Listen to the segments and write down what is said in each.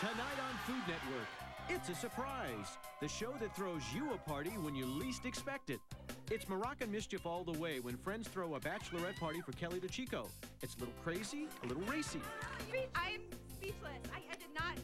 Tonight on Food Network, it's a surprise. The show that throws you a party when you least expect it. It's Moroccan mischief all the way when friends throw a bachelorette party for Kelly DeChico. It's a little crazy, a little racy. I'm speechless. I did not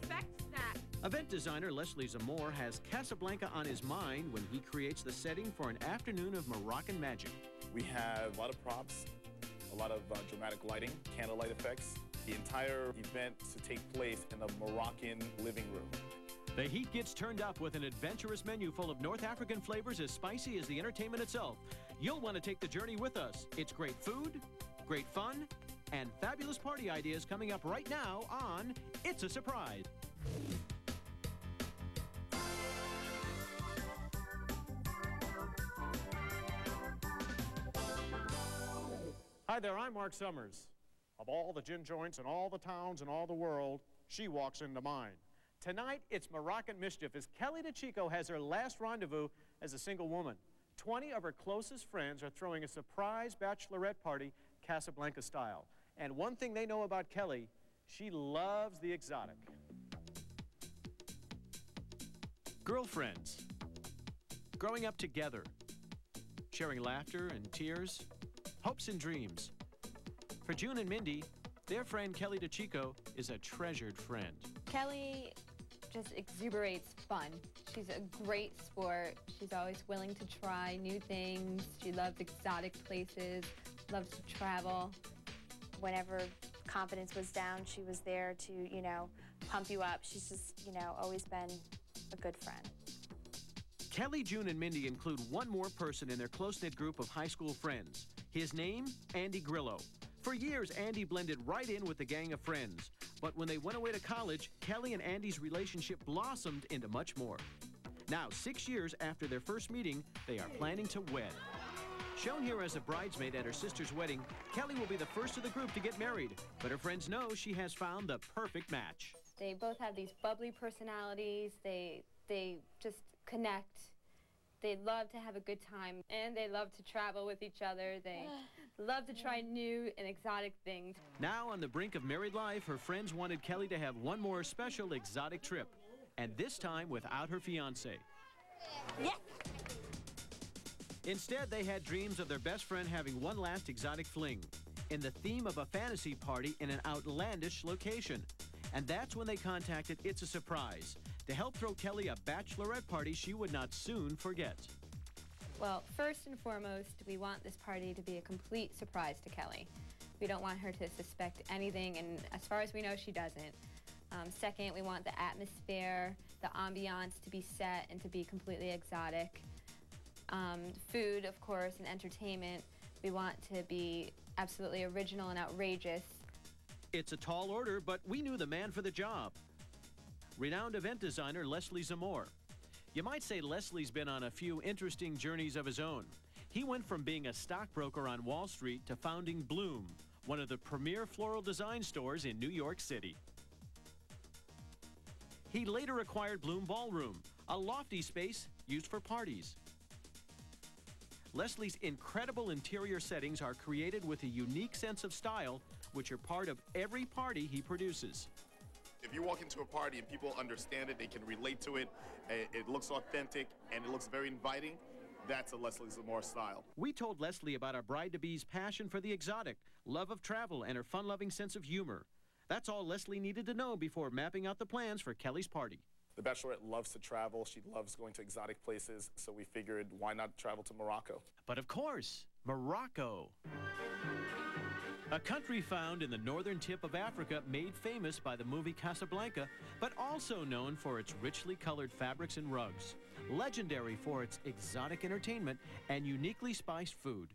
expect that. Event designer Leslie Zamore has Casablanca on his mind when he creates the setting for an afternoon of Moroccan magic. We have a lot of props, a lot of dramatic lighting, candlelight effects. The entire event to take place in a Moroccan living room. The heat gets turned up with an adventurous menu full of North African flavors as spicy as the entertainment itself. You'll want to take the journey with us. It's great food, great fun, and fabulous party ideas coming up right now on It's a Surprise. Hi there, I'm Mark Summers. Of all the gin joints in all the towns in all the world, she walks into mine. Tonight, it's Moroccan mischief as Kelly DeChico has her last rendezvous as a single woman. 20 of her closest friends are throwing a surprise bachelorette party, Casablanca style. And one thing they know about Kelly, she loves the exotic. Girlfriends, growing up together, sharing laughter and tears, hopes and dreams. For June and Mindy, their friend Kelly DeChico is a treasured friend. Kelly just exuberates fun. She's a great sport. She's always willing to try new things. She loves exotic places, loves to travel. Whenever confidence was down, she was there to, pump you up. She's just, always been a good friend. Kelly, June, and Mindy include one more person in their close-knit group of high school friends. His name, Andy Grillo. For years, Andy blended right in with the gang of friends. But when they went away to college, Kelly and Andy's relationship blossomed into much more. Now, 6 years after their first meeting, they are planning to wed. Shown here as a bridesmaid at her sister's wedding, Kelly will be the first of the group to get married. But her friends know she has found the perfect match. They both have these bubbly personalities. They just connect. They love to have a good time, and they love to travel with each other. They love to try new and exotic things. Now, on the brink of married life, her friends wanted Kelly to have one more special exotic trip, and this time without her fiancé. Yes! Instead, they had dreams of their best friend having one last exotic fling in the theme of a fantasy party in an outlandish location. And that's when they contacted It's a Surprise to help throw Kelly a bachelorette party she would not soon forget. Well, first and foremost, we want this party to be a complete surprise to Kelly. We don't want her to suspect anything, and as far as we know, she doesn't. Second, we want the atmosphere, the ambiance to be set and to be completely exotic. Food, of course, and entertainment, we want to be absolutely original and outrageous. It's a tall order, but we knew the man for the job. Renowned event designer Leslie Zamore. You might say Leslie's been on a few interesting journeys of his own. He went from being a stockbroker on Wall Street to founding Bloom, one of the premier floral design stores in New York City. He later acquired Bloom Ballroom, a lofty space used for parties. Leslie's incredible interior settings are created with a unique sense of style, which are part of every party he produces. If you walk into a party and people understand it, they can relate to it, it looks authentic, and it looks very inviting, that's a Leslie Zamore style. We told Leslie about our bride-to-be's passion for the exotic, love of travel, and her fun-loving sense of humor. That's all Leslie needed to know before mapping out the plans for Kelly's party. The Bachelorette loves to travel. She loves going to exotic places, so we figured, why not travel to Morocco? But of course, Morocco. A country found in the northern tip of Africa, made famous by the movie Casablanca, but also known for its richly colored fabrics and rugs. Legendary for its exotic entertainment and uniquely spiced food.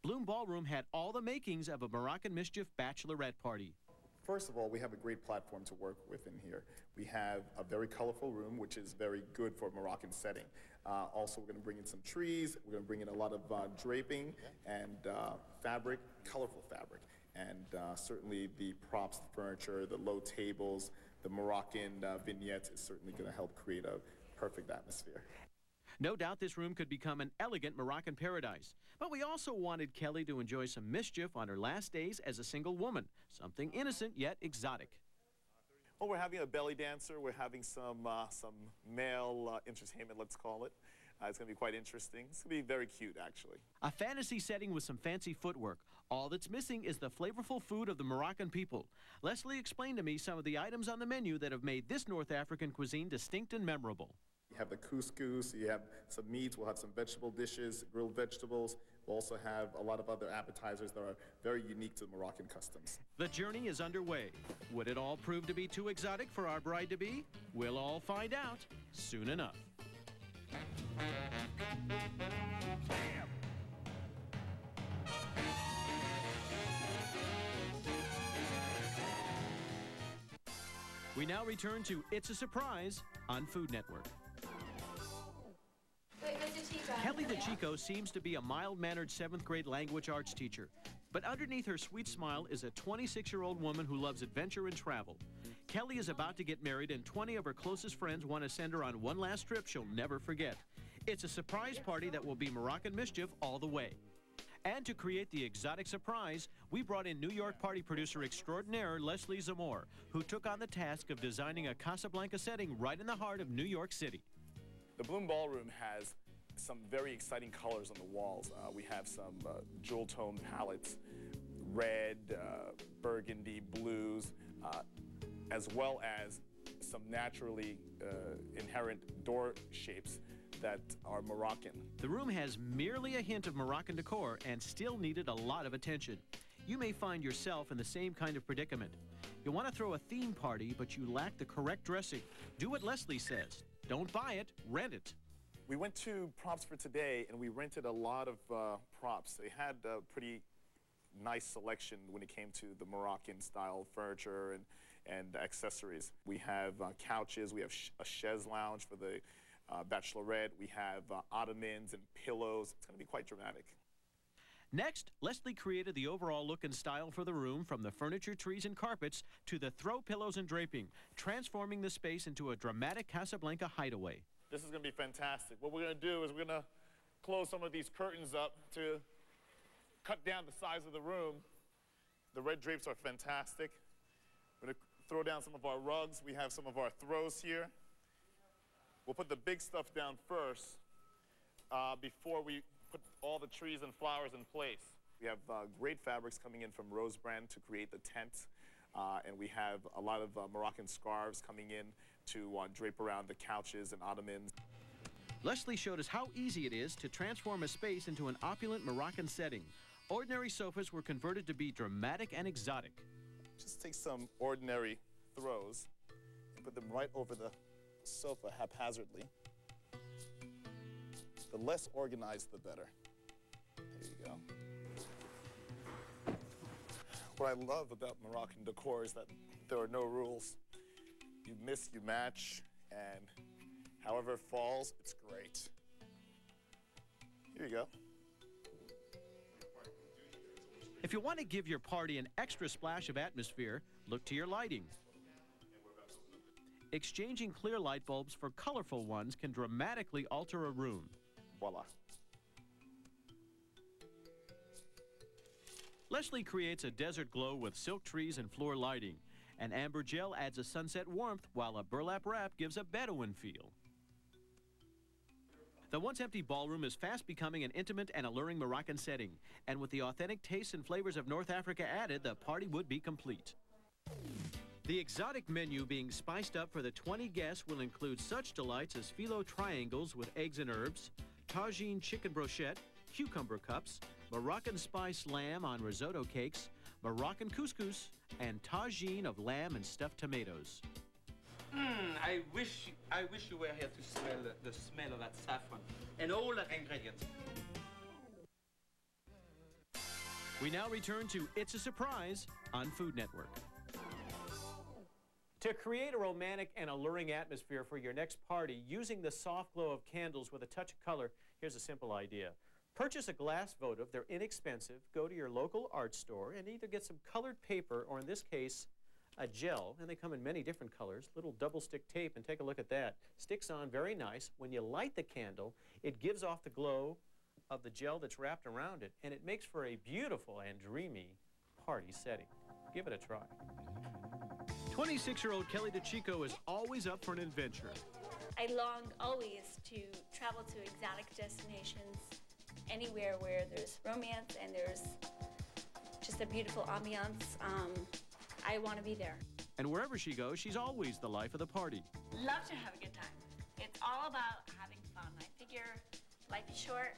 Bloom Ballroom had all the makings of a Moroccan mischief bachelorette party. First of all, we have a great platform to work with in here. We have a very colorful room, which is very good for a Moroccan setting. Also, we're going to bring in some trees. We're going to bring in a lot of draping and fabric, colorful fabric. And certainly the props, the furniture, the low tables, the Moroccan vignettes is certainly going to help create a perfect atmosphere. No doubt this room could become an elegant Moroccan paradise. But we also wanted Kelly to enjoy some mischief on her last days as a single woman, something innocent yet exotic. Well, we're having a belly dancer. We're having some male entertainment, let's call it. It's going to be quite interesting. It's going to be very cute, actually. A fantasy setting with some fancy footwork. All that's missing is the flavorful food of the Moroccan people. Leslie explained to me some of the items on the menu that have made this North African cuisine distinct and memorable. You have the couscous, you have some meats, we'll have some vegetable dishes, grilled vegetables. We'll also have a lot of other appetizers that are very unique to Moroccan customs. The journey is underway. Would it all prove to be too exotic for our bride-to-be? We'll all find out soon enough. We now return to It's a Surprise on Food Network. Wait, Mr. Chico. Kelly DeChico seems to be a mild-mannered 7th grade language arts teacher. But underneath her sweet smile is a 26-year-old woman who loves adventure and travel. Kelly is about to get married, and 20 of her closest friends want to send her on one last trip she'll never forget. It's a surprise party that will be Moroccan mischief all the way. And to create the exotic surprise, we brought in New York party producer extraordinaire Leslie Zamore, who took on the task of designing a Casablanca setting right in the heart of New York City. The Bloom Ballroom has some very exciting colors on the walls. We have some jewel tone palettes, red, burgundy, blues, as well as some naturally inherent door shapes that are Moroccan. The room has merely a hint of Moroccan decor and still needed a lot of attention. You may find yourself in the same kind of predicament. You want to throw a theme party, but you lack the correct dressing. Do what Leslie says. Don't buy it, rent it. We went to Props for Today, and we rented a lot of props. They had a pretty nice selection when it came to the Moroccan-style furniture and accessories. We have couches, we have a chaise lounge for the Bachelorette, we have ottomans and pillows. It's going to be quite dramatic. Next, Leslie created the overall look and style for the room, from the furniture, trees, and carpets to the throw pillows and draping, transforming the space into a dramatic Casablanca hideaway. This is going to be fantastic. What we're going to do is we're going to close some of these curtains up to cut down the size of the room. The red drapes are fantastic. We're going to throw down some of our rugs. We have some of our throws here. We'll put the big stuff down first before we put all the trees and flowers in place. We have great fabrics coming in from Rose Brand to create the tent. And we have a lot of Moroccan scarves coming in to drape around the couches and ottomans. Leslie showed us how easy it is to transform a space into an opulent Moroccan setting. Ordinary sofas were converted to be dramatic and exotic. Just take some ordinary throws and put them right over the sofa haphazardly. The less organized, the better. There you go. What I love about Moroccan decor is that there are no rules. You miss, you match, and however it falls, it's great. Here you go. If you want to give your party an extra splash of atmosphere, look to your lighting. Exchanging clear light bulbs for colorful ones can dramatically alter a room. Voila. Leslie creates a desert glow with silk trees and floor lighting. An amber gel adds a sunset warmth, while a burlap wrap gives a Bedouin feel. The once empty ballroom is fast becoming an intimate and alluring Moroccan setting. And with the authentic tastes and flavors of North Africa added, the party would be complete. The exotic menu being spiced up for the 20 guests will include such delights as phyllo triangles with eggs and herbs, tagine chicken brochette, cucumber cups, Moroccan spiced lamb on risotto cakes, Moroccan couscous, and tagine of lamb and stuffed tomatoes. I wish you were here to smell the smell of that saffron and all the ingredients. We now return to It's a Surprise on Food Network. To create a romantic and alluring atmosphere for your next party using the soft glow of candles with a touch of color, here's a simple idea. Purchase a glass votive. They're inexpensive. Go to your local art store and either get some colored paper, or in this case, a gel, and they come in many different colors, little double stick tape, and take a look at that. Sticks on very nice. When you light the candle, it gives off the glow of the gel that's wrapped around it, and it makes for a beautiful and dreamy party setting. Give it a try. 26-year-old Kelly DeChico is always up for an adventure. I long always to travel to exotic destinations, anywhere where there's romance and there's just a beautiful ambiance. I want to be there. And wherever she goes, she's always the life of the party. Love to have a good time. It's all about having fun. I figure life is short.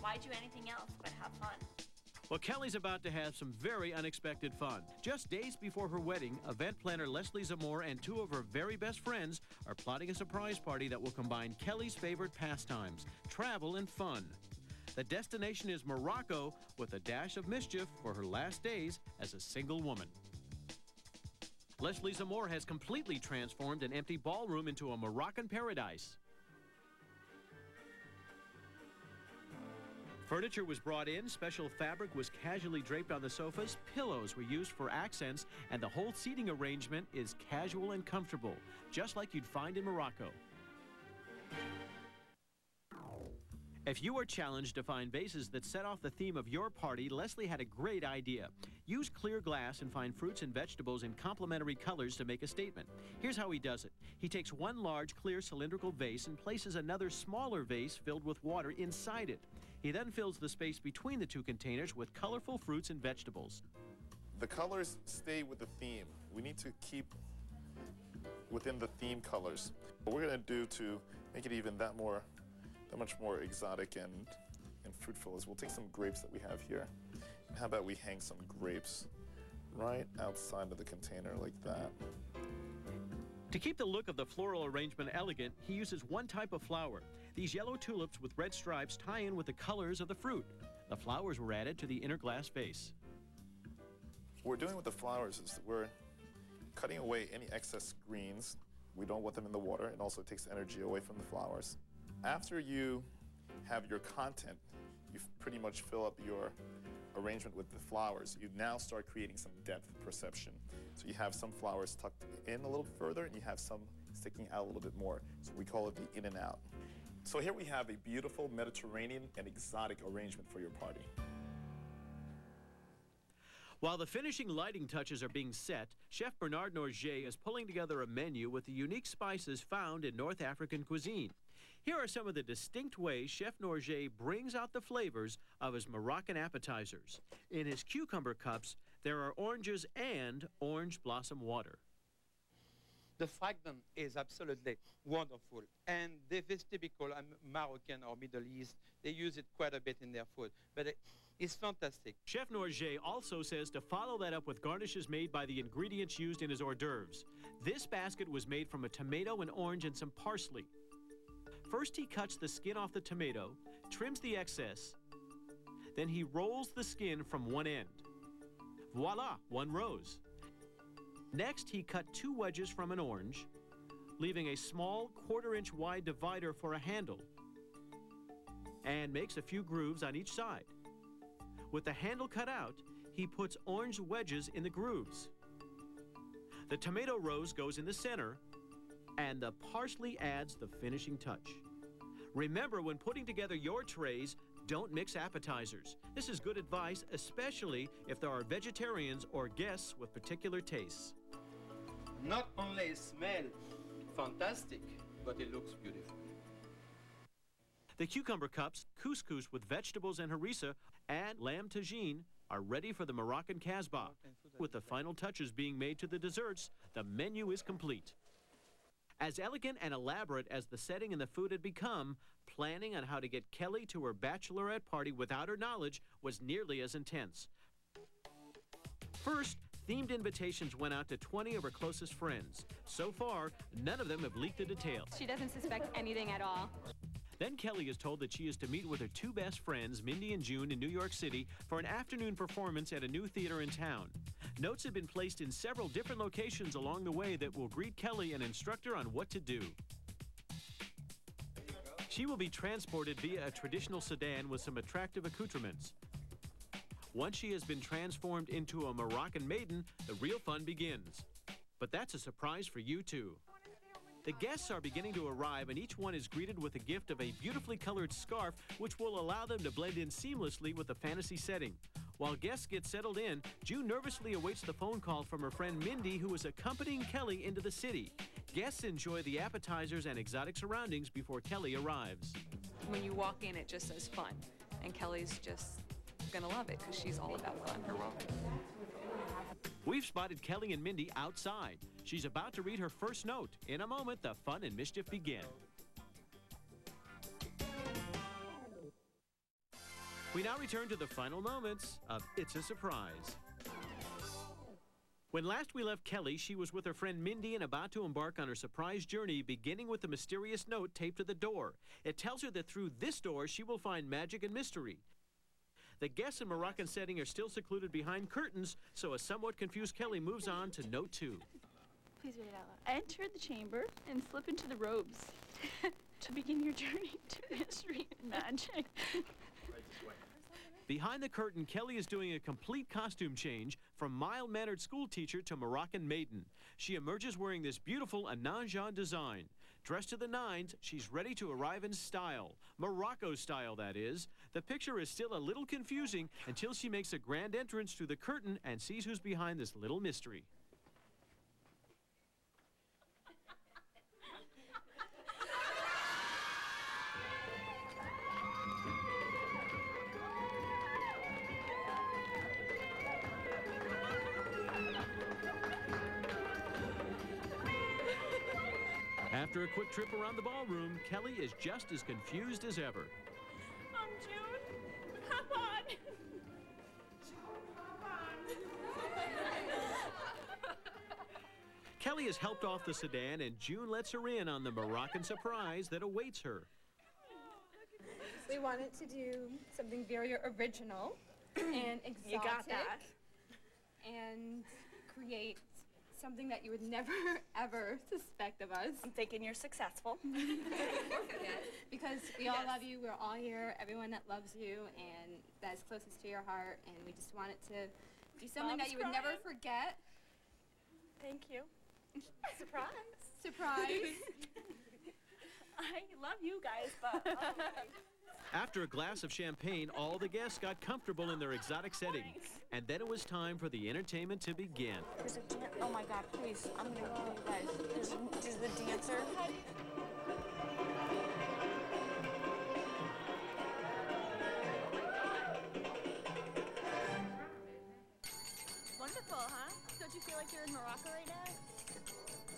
Why do anything else but have fun? Well, Kelly's about to have some very unexpected fun. Just days before her wedding, event planner Leslie Zamore and two of her very best friends are plotting a surprise party that will combine Kelly's favorite pastimes, travel and fun. The destination is Morocco, with a dash of mischief for her last days as a single woman. Leslie Zamore has completely transformed an empty ballroom into a Moroccan paradise. Furniture was brought in, special fabric was casually draped on the sofas, pillows were used for accents, and the whole seating arrangement is casual and comfortable, just like you'd find in Morocco. If you are challenged to find vases that set off the theme of your party, Leslie had a great idea. Use clear glass and find fruits and vegetables in complementary colors to make a statement. Here's how he does it. He takes one large clear cylindrical vase and places another smaller vase filled with water inside it. He then fills the space between the two containers with colorful fruits and vegetables. The colors stay with the theme. We need to keep within the theme colors. What we're going to do to make it even that much more exotic and fruitful is we'll take some grapes that we have here. And how about we hang some grapes right outside of the container like that. To keep the look of the floral arrangement elegant, he uses one type of flower. These yellow tulips with red stripes tie in with the colors of the fruit. The flowers were added to the inner glass vase. What we're doing with the flowers is that we're cutting away any excess greens. We don't want them in the water, and also it takes energy away from the flowers. After you have your content, you pretty much fill up your arrangement with the flowers. You now start creating some depth perception. So you have some flowers tucked in a little further, and you have some sticking out a little bit more. So we call it the in and out. So here we have a beautiful Mediterranean and exotic arrangement for your party. While the finishing lighting touches are being set, Chef Bernard Norget is pulling together a menu with the unique spices found in North African cuisine. Here are some of the distinct ways Chef Norget brings out the flavors of his Moroccan appetizers. In his cucumber cups, there are oranges and orange blossom water. The fragrance is absolutely wonderful. And this is typical Moroccan or Middle East. They use it quite a bit in their food. But it's fantastic. Chef Norget also says to follow that up with garnishes made by the ingredients used in his hors d'oeuvres. This basket was made from a tomato, an orange, and some parsley. First, he cuts the skin off the tomato, trims the excess, then he rolls the skin from one end. Voila, one rose. Next, he cut 2 wedges from an orange, leaving a small 1/4-inch wide divider for a handle, and makes a few grooves on each side. With the handle cut out, he puts orange wedges in the grooves. The tomato rose goes in the center, and the parsley adds the finishing touch. Remember, when putting together your trays, don't mix appetizers. This is good advice, especially if there are vegetarians or guests with particular tastes. Not only smell fantastic, but it looks beautiful. The cucumber cups, couscous with vegetables and harissa, and lamb tagine are ready for the Moroccan kasbah. With the final touches being made to the desserts, the menu is complete. As elegant and elaborate as the setting and the food had become, planning on how to get Kelly to her bachelorette party without her knowledge was nearly as intense. First, themed invitations went out to 20 of her closest friends. So far, none of them have leaked the details. She doesn't suspect anything at all. Then Kelly is told that she is to meet with her 2 best friends, Mindy and June, in New York City for an afternoon performance at a new theater in town. Notes have been placed in several different locations along the way that will greet Kelly and instruct her on what to do. She will be transported via a traditional sedan with some attractive accoutrements. Once she has been transformed into a Moroccan maiden, the real fun begins. But that's a surprise for you, too. The guests are beginning to arrive, and each one is greeted with a gift of a beautifully colored scarf, which will allow them to blend in seamlessly with the fantasy setting. While guests get settled in, June nervously awaits the phone call from her friend Mindy, who is accompanying Kelly into the city. Guests enjoy the appetizers and exotic surroundings before Kelly arrives. When you walk in, it just says fun. And Kelly's just gonna love it because she's all about fun. We've spotted Kelly and Mindy outside. She's about to read her first note. In a moment, the fun and mischief begin. We now return to the final moments of It's a Surprise. When last we left Kelly, she was with her friend Mindy and about to embark on her surprise journey, beginning with the mysterious note taped to the door. It tells her that through this door, she will find magic and mystery. The guests in Moroccan setting are still secluded behind curtains, so a somewhat confused Kelly moves on to note 2. Please read it out loud. Enter the chamber and slip into the robes to begin your journey to mystery and magic. Behind the curtain, Kelly is doing a complete costume change from mild-mannered schoolteacher to Moroccan maiden. She emerges wearing this beautiful Ananjan design. Dressed to the nines, she's ready to arrive in style. Morocco style, that is. The picture is still a little confusing until she makes a grand entrance through the curtain and sees who's behind this little mystery. After a quick trip around the ballroom, Kelly is just as confused as ever. June, hop on. Kelly is helped off the sedan, and June lets her in on the Moroccan surprise that awaits her. We wanted to do something very original and exotic. You got that. And create something that you would never, ever suspect of us. I'm thinking you're successful. Because we all love you, we're all here, everyone that loves you, and that's closest to your heart, and we just wanted to do something that you would never forget. Thank you. Surprise. Surprise. I love you guys, but After a glass of champagne, all the guests got comfortable in their exotic setting. And then it was time for the entertainment to begin. there's a oh my God, please, I'm gonna kill you guys. There's the dancer. Wonderful, huh? Don't you feel like you're in Morocco right now?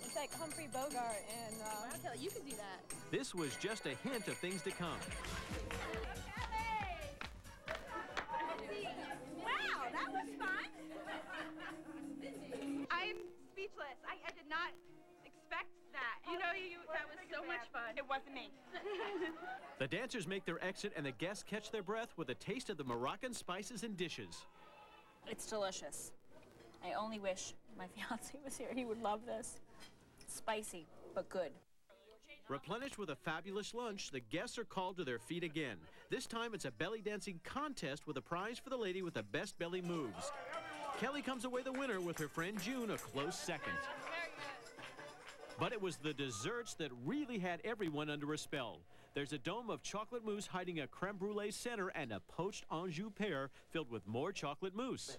It's like Humphrey Bogart and Kelly, you can do that. This was just a hint of things to come. Wow, that was fun. I'm speechless. I did not expect that. That was so much fun. It wasn't me. The dancers make their exit, and the guests catch their breath with a taste of the Moroccan spices and dishes. It's delicious. I only wish my fiance was here. He would love this. Spicy, but good. Replenished with a fabulous lunch, the guests are called to their feet again. This time it's a belly dancing contest with a prize for the lady with the best belly moves. Kelly comes away the winner with her friend June a close second. But it was the desserts that really had everyone under a spell. There's a dome of chocolate mousse hiding a creme brulee center and a poached Anjou pear filled with more chocolate mousse.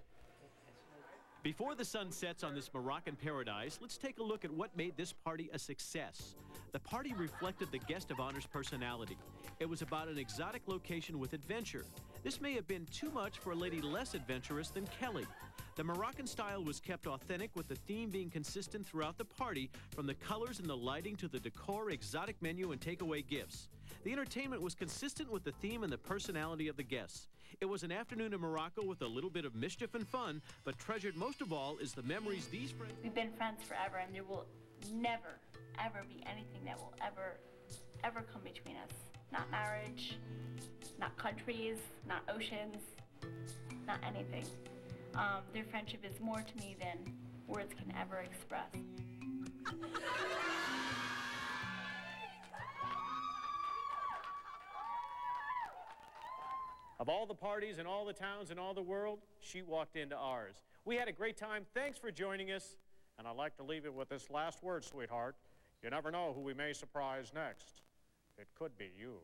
Before the sun sets on this Moroccan paradise, let's take a look at what made this party a success. The party reflected the guest of honor's personality. It was about an exotic location with adventure. This may have been too much for a lady less adventurous than Kelly. The Moroccan style was kept authentic, with the theme being consistent throughout the party, from the colors and the lighting to the decor, exotic menu, and takeaway gifts. The entertainment was consistent with the theme and the personality of the guests. It was an afternoon in Morocco with a little bit of mischief and fun, but treasured most of all is the memories these friends... We've been friends forever, and there will never, ever be anything that will ever come between us. Not marriage, not countries, not oceans, not anything. Their friendship is more to me than words can ever express. Of all the parties in all the towns in all the world, she walked into ours. We had a great time. Thanks for joining us. And I'd like to leave it with this last word, sweetheart. You never know who we may surprise next. It could be you.